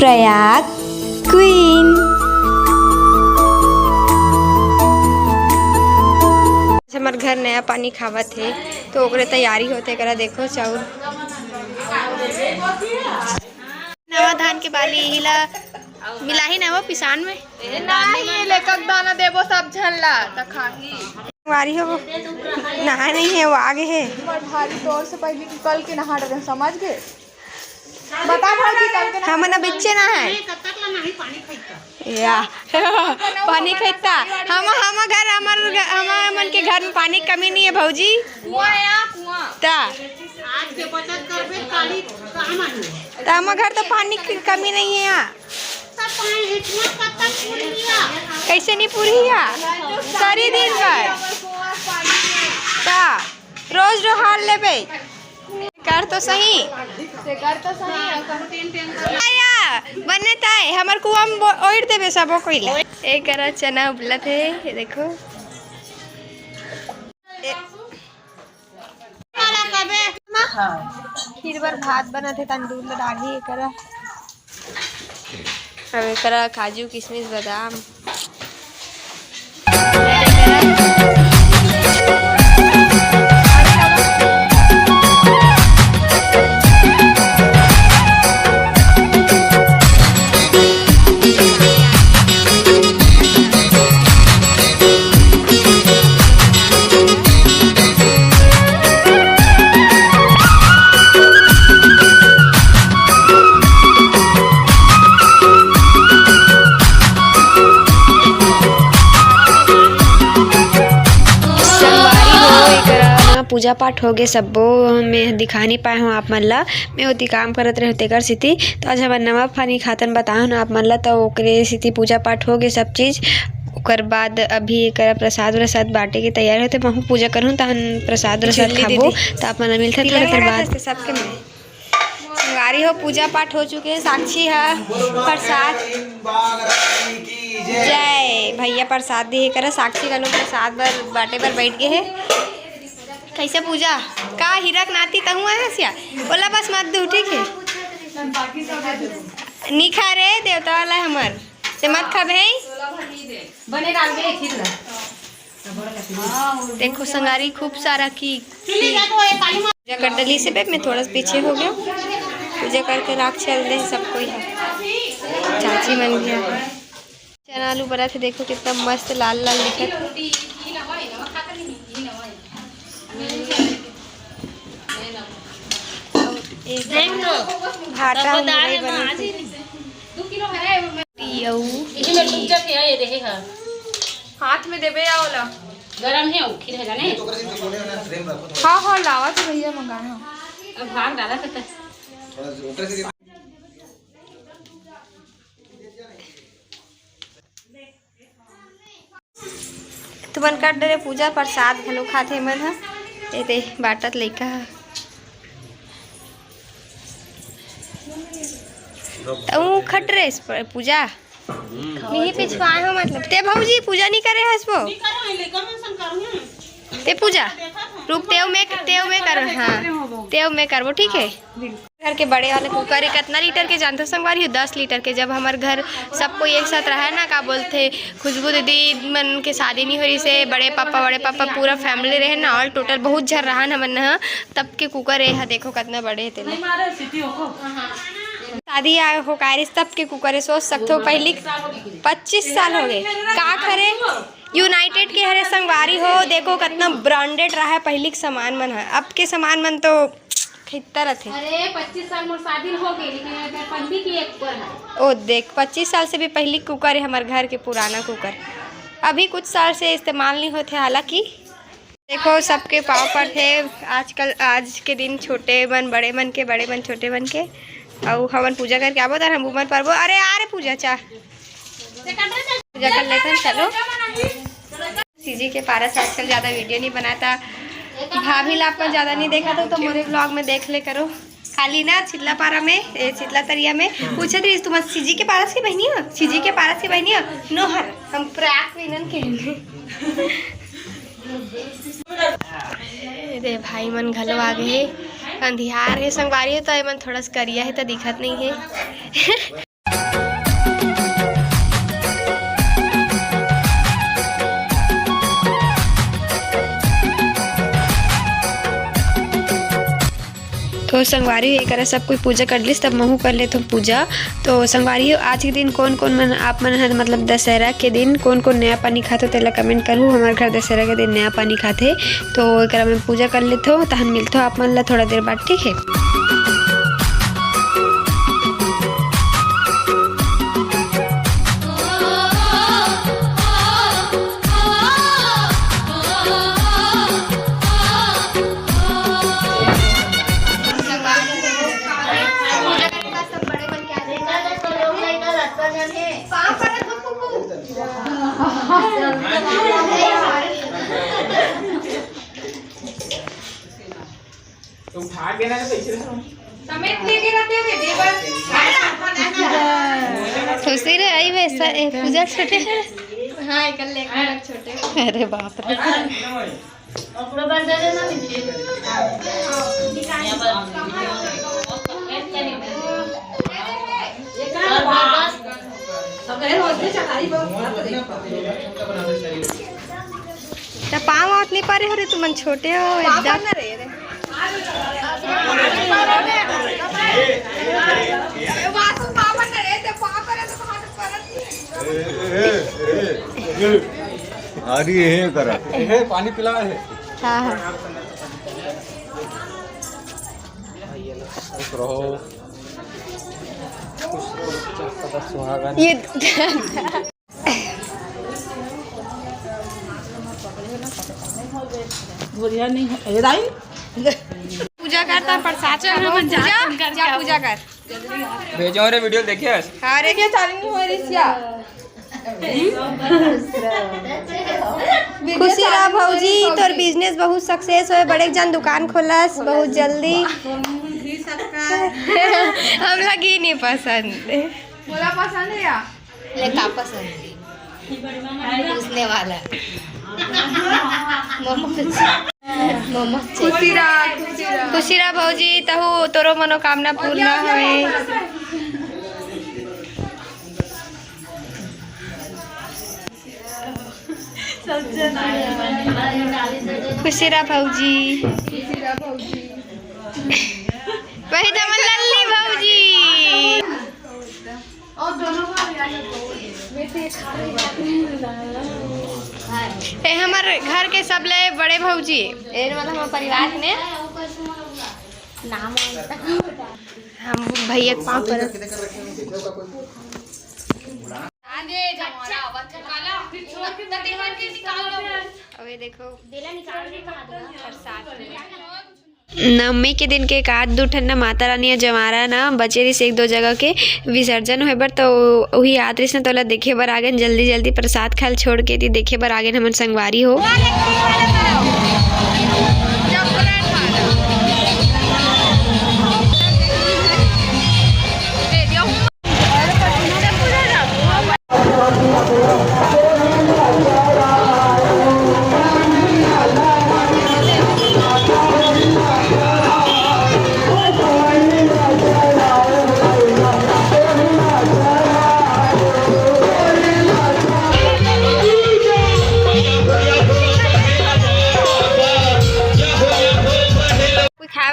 Prayag queen. हमार घर नया पानी खावत है तो ओकरे तैयारी होते करा। देखो चाउर नवा धान के बाली हिला मिलाही ना वो पिसान में नहीं लेकर दाना देबो सब झल्ला त खाही वारी हो नहा नहीं है वो आगे है। भारी तौर से पहले कि कल के नहा रहे समझ गए। बता भाजी कल के हम ना बिच्चे ना है या पानी खैता हम घर हमार मन के घर में पानी की कमी नहीं है भौजी। ता हम घर तो पानी की कमी नहीं है यहाँ। कैसे नहीं पूरी है सारी दिन भर ता रोज हाल ले कर तो सही आया बने ताए हमार कुआं में ओढ़ देबे सबो कोइला एक करा चना उबलत है। ये देखो खीर बर भात बना थे तंदूर में डाली करा। अब करा काजू किशमिश बादाम पूजा पाठ हो गए सबो मैं दिखा नहीं पाए हूँ आप मन ला। मैं ओती काम करत रहे तेकर सिटी तो आज हमार नवा पानी खातन बताऊँ ना आप मन ला। तो ओकरे सिटी पूजा पाठ हो गए सब चीज़। ओकर बाद अभी एक प्रसाद व्रसाद बांटे के तैयार होते महू पूजा करूँ तहन प्रसाद व्रसाद खाबो तो आप मन मिलता थोड़ी देर बाद सबके में संगारी हो। पूजा पाठ हो चुके हैं। साक्षी है प्रसाद जय भैया प्रसाद दी करा। साक्षी का लोग प्रसाद बर बाटे पर बैठ गए है। कैसे पूजा का हीरक नाती तहु है सिया बोला बस मत दू ठीक है निखा रे देवता वाला हमर से मत खाबे बने डाल दे खीर। देखो संगारी खूब सारा की पूजा कर डली से मैं थोड़ा सा पीछे हो गया। पूजा करके राख चल दे सब कोई है। चाची मन भी है। चना आलू बना थे देखो कितना मस्त लाल लाल दिखत। भाटा हाथ में देबे आवला गरम है खीर है जाने। हाँ हाँ लावा तो भैया मंगाए हो अब भाग डाला था तो मन कर डरे पूजा प्रसाद घलो खाते मन ह ए दे बाटत लइका तो खट रे पूजा नहीं पिछवाए हो मतलब ते भौजी पूजा नहीं करे हसबो ते पूजा रुक तेव में कर। हाँ तेव में करबो ठीक है। घर के बड़े वाले कुकर कितना लीटर के जानते संगवारी 10 लीटर के। जब हमारे घर सब कोई एक साथ रहा ना का बोलते खुशबू दीदी मन के शादी नहीं हो रही से बड़े पापा पूरा फैमिली रहे ना ऑल टोटल बहुत झर रहा न मन तब के कुकर है देखो कितना बड़े है तेरे शादी हो कारिस तब के कुकर है। सोच सकते हो पहली 25 साल हो गए का खरे यूनाइटेड के हरे संगवारी हो। देखो कितना ब्रांडेड रहा है पहली के सामान मन है। अब के सामान मन तो खितर थे। अरे 25 साल मोर शादी हो गई लेकिन पहली की एक कुकर है। ओ देख 25 साल से भी पहली कुकर है हमारे घर के पुराना कुकर। अभी कुछ साल से इस्तेमाल नहीं होते हालांकि। देखो सबके पाँव पर थे आजकल आज के दिन छोटे मन बड़े मन के बड़े मन छोटे मन के। और हवन पूजा करके आबो तर हम उमर परबो। अरे आ रे पूजा चाह पूजा कर लेते चलो। सीजी के पारस आजकल ज़्यादा वीडियो नहीं बनाता। भाभी ला आपका ज़्यादा नहीं देखा तो मेरे ब्लॉग में देख ले करो। खाली ना चिल्ला पारा में चिल्ला तरिया में पूछे थे तुम सीजी के पारस की बहनी हो सीजी के पारस की बहनी हो नोहर हम प्रयाग विनन के दे भाई मन घलो आ गए अंधियार है संगवारी है तो मन थोड़ा सा करिया है तो दिखत नहीं है। तो संगवारी एक सब कोई पूजा कर लिस तब महू कर ले तो पूजा। तो संगवारी आज के दिन कौन कौन मन आप मन है मतलब दशहरा के दिन कौन कौन नया पानी खाते हो तेला कमेंट करूँ। हमारे घर दशहरा के दिन नया पानी खाते तो एक में पूजा कर लेते हो। तहन मिलते हो आप मन ला थोड़ा देर बाद, ठीक है। खुशी रे आई वैसा पूजा छोटे। हाँ छोटे। अरे बाप रे पाँव आत नहीं पा रहे हो रे तुम छोटे हो एकदम। पानी पिला है। हाँ हाँ ये पूजा करता प्रसाद जा पूजा कर भेजो रे वीडियो देखिए। अरे क्या चालू हो रही खुशी रहा भौजी तोर बिजनेस बहुत सक्सेस होए बड़े जन दुकान खोलस बहुत जल्दी। हम लगी नहीं पसंद बोला पसंद है या लेका पसंद पूछने वाला खुशी रहा भौजी तहु तोरो मनोकामना पूर्ण होए। खुशी रहा भौजी वही तो मन लल्ली भौजी हमारे घर के सब ले बड़े भौजी मतलब हमारे परिवार में नाम हम भैया के पाँव पर अबे देखो नवमी के दिन के एक आध दो ठन्ना माता रानी जमारा ना बचे रही एक दो जगह के विसर्जन होए बर तो वही याद रही तोला देखे बर आगे जल्दी जल्दी प्रसाद खाल छोड़ के देखे बर आगे हमन संगवारी हो।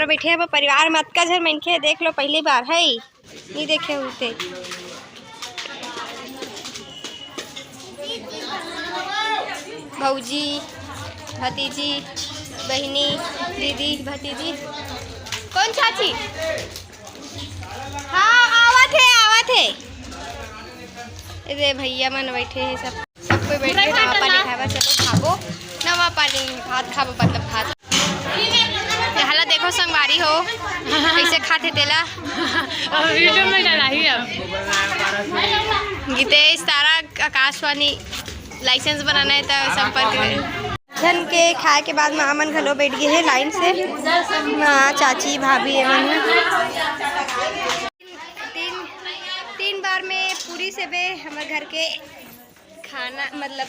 बैठे अब परिवार में अतका झर मनखे देख लो पहली बार है नहीं देखे होते। भौजी भतीजी बहनी दीदी भतीजी कौन चाची हाँ आवत है अरे भैया मन बैठे हैं सब कोई बैठे नवा पानी खावा चलो खाबो नवा पानी भात खाबो मतलब भात हाला देखो संगवारी हो कैसे खाते तेला वीडियो में डाला ही अब गीतेश तारा आकाशवाणी लाइसेंस बनाना है तो संपर्क धन के खाए के बाद माँ मन घलो बैठ गए है लाइन से माँ चाची भाभी एमन तीन बार में पूरी से बे हमारे घर के खाना मतलब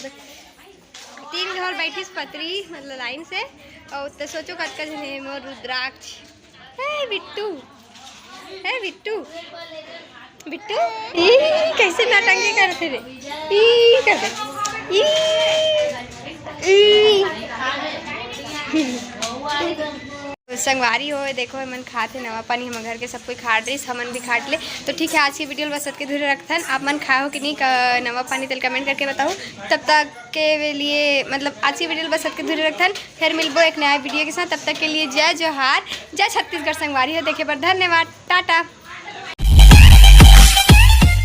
3 घर बैठी पतरी मतलब लाइन से और तो सोचो कटका जने मोर रुद्राक्ष है बिट्टू बिट्टू कैसे नाटंगी करते रे कर दे संगवारी हो देखो हमन खाते नवा पानी हम घर के सब कोई खाट रही हमन भी खाट ले। तो ठीक है आज की वीडियो बस के धुरे रखथन। आप मन खाओ कि नहीं नवा पानी तेल कमेंट करके बताओ। तब तक के लिए मतलब आज की वीडियो बस के धुरे रखथन। फिर मिलबो एक नया वीडियो के साथ। तब तक के लिए जय जोहार, जय छत्तीसगढ़ संगवारी हो देखे पर धन्यवाद, टाटा।